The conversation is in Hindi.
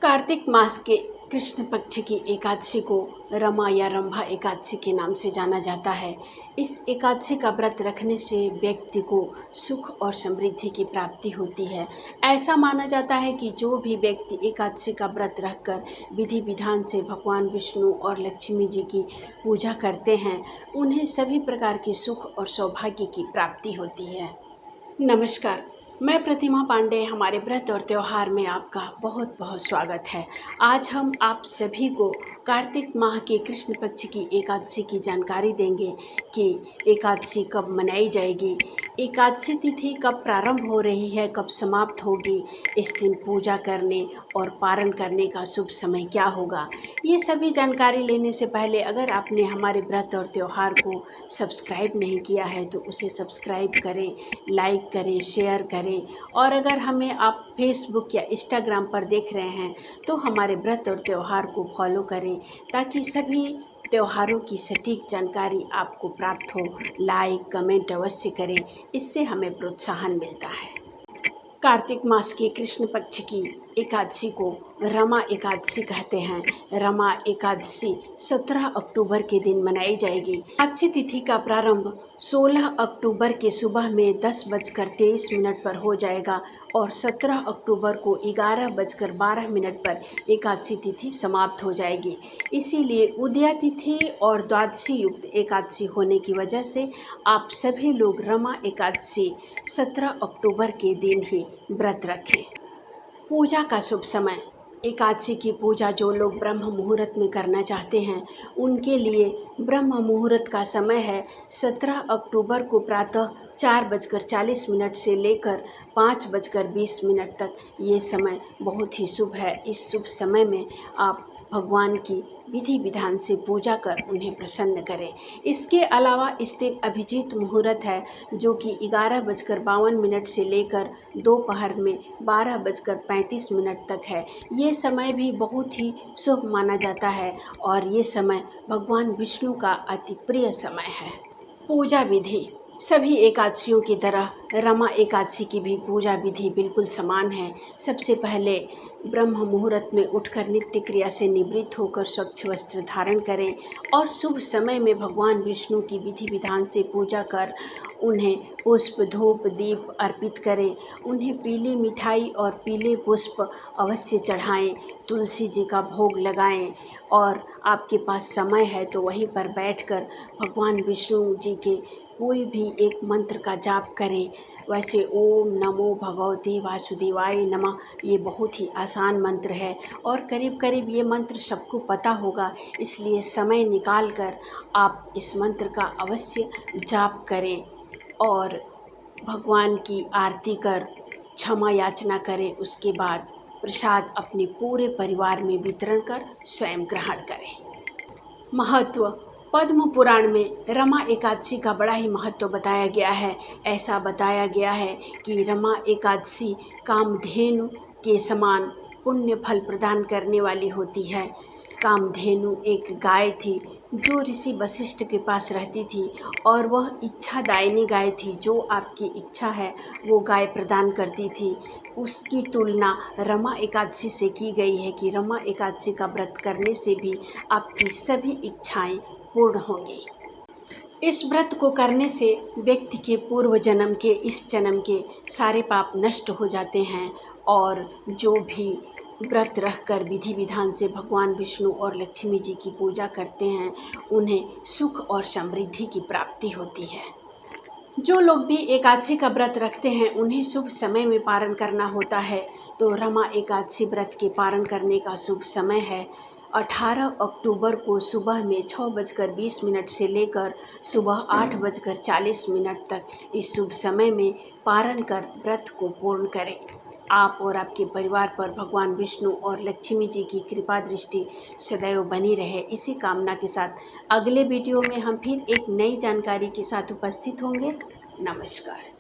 कार्तिक मास के कृष्ण पक्ष की एकादशी को रमा या रंभा एकादशी के नाम से जाना जाता है। इस एकादशी का व्रत रखने से व्यक्ति को सुख और समृद्धि की प्राप्ति होती है। ऐसा माना जाता है कि जो भी व्यक्ति एकादशी का व्रत रखकर विधि विधान से भगवान विष्णु और लक्ष्मी जी की पूजा करते हैं, उन्हें सभी प्रकार की सुख और सौभाग्य की प्राप्ति होती है। नमस्कार, मैं प्रतिमा पांडे। हमारे व्रत और त्यौहार में आपका बहुत बहुत स्वागत है। आज हम आप सभी को कार्तिक माह के कृष्ण पक्ष की एकादशी की जानकारी देंगे कि एकादशी कब मनाई जाएगी, एकादशी तिथि कब प्रारंभ हो रही है, कब समाप्त होगी, इस दिन पूजा करने और पारण करने का शुभ समय क्या होगा। ये सभी जानकारी लेने से पहले अगर आपने हमारे व्रत और त्यौहार को सब्सक्राइब नहीं किया है तो उसे सब्सक्राइब करें, लाइक करें, शेयर करें। और अगर हमें आप फेसबुक या इंस्टाग्राम पर देख रहे हैं तो हमारे व्रत और त्यौहार को फॉलो करें ताकि सभी त्योहारों की सटीक जानकारी आपको प्राप्त हो। लाइक कमेंट अवश्य करें, इससे हमें प्रोत्साहन मिलता है। कार्तिक मास की कृष्ण पक्ष की एकादशी को रमा एकादशी कहते हैं। रमा एकादशी 17 अक्टूबर के दिन मनाई जाएगी। एकादशी तिथि का प्रारंभ 16 अक्टूबर के सुबह में 10:23 पर हो जाएगा और 17 अक्टूबर को 11:12 पर एकादशी तिथि समाप्त हो जाएगी। इसीलिए उदया तिथि और द्वादशी युक्त एकादशी होने की वजह से आप सभी लोग रमा एकादशी 17 अक्टूबर के दिन ही व्रत रखें। पूजा का शुभ समय। एकादशी की पूजा जो लोग ब्रह्म मुहूर्त में करना चाहते हैं उनके लिए ब्रह्म मुहूर्त का समय है 17 अक्टूबर को प्रातः 4:40 से लेकर 5:20 तक। ये समय बहुत ही शुभ है। इस शुभ समय में आप भगवान की विधि विधान से पूजा कर उन्हें प्रसन्न करें। इसके अलावा इस दिन अभिजीत मुहूर्त है जो कि 11:52 से लेकर दोपहर में 12:35 तक है। ये समय भी बहुत ही शुभ माना जाता है और ये समय भगवान विष्णु का अति प्रिय समय है। पूजा विधि। सभी एकादशियों की तरह रमा एकादशी की भी पूजा विधि बिल्कुल समान है। सबसे पहले ब्रह्म मुहूर्त में उठकर नित्य क्रिया से निवृत्त होकर स्वच्छ वस्त्र धारण करें और शुभ समय में भगवान विष्णु की विधि विधान से पूजा कर उन्हें पुष्प धूप दीप अर्पित करें। उन्हें पीली मिठाई और पीले पुष्प अवश्य चढ़ाएं, तुलसी जी का भोग लगाएं और आपके पास समय है तो वहीं पर बैठकर भगवान विष्णु जी के कोई भी एक मंत्र का जाप करें। वैसे ओम नमो भगवते वासुदेवाय नमः ये बहुत ही आसान मंत्र है और करीब करीब ये मंत्र सबको पता होगा, इसलिए समय निकाल कर आप इस मंत्र का अवश्य जाप करें और भगवान की आरती कर क्षमा याचना करें। उसके बाद प्रसाद अपने पूरे परिवार में वितरण कर स्वयं ग्रहण करें। महत्व। पद्म पुराण में रमा एकादशी का बड़ा ही महत्व बताया गया है। ऐसा बताया गया है कि रमा एकादशी कामधेनु के समान पुण्य फल प्रदान करने वाली होती है। कामधेनु एक गाय थी जो ऋषि वशिष्ठ के पास रहती थी और वह इच्छादायिनी गाय थी। जो आपकी इच्छा है वो गाय प्रदान करती थी। उसकी तुलना रमा एकादशी से की गई है कि रमा एकादशी का व्रत करने से भी आपकी सभी इच्छाएं पूर्ण होंगी। इस व्रत को करने से व्यक्ति के पूर्व जन्म के इस जन्म के सारे पाप नष्ट हो जाते हैं और जो भी व्रत रखकर विधि विधान से भगवान विष्णु और लक्ष्मी जी की पूजा करते हैं उन्हें सुख और समृद्धि की प्राप्ति होती है। जो लोग भी एकादशी का व्रत रखते हैं उन्हें शुभ समय में पारण करना होता है, तो रमा एकादशी व्रत के पारण करने का शुभ समय है 18 अक्टूबर को सुबह में 6:20 से लेकर सुबह 8:40 तक। इस शुभ समय में पारण कर व्रत को पूर्ण करें। आप और आपके परिवार पर भगवान विष्णु और लक्ष्मी जी की कृपा दृष्टि सदैव बनी रहे, इसी कामना के साथ अगले वीडियो में हम फिर एक नई जानकारी के साथ उपस्थित होंगे। नमस्कार।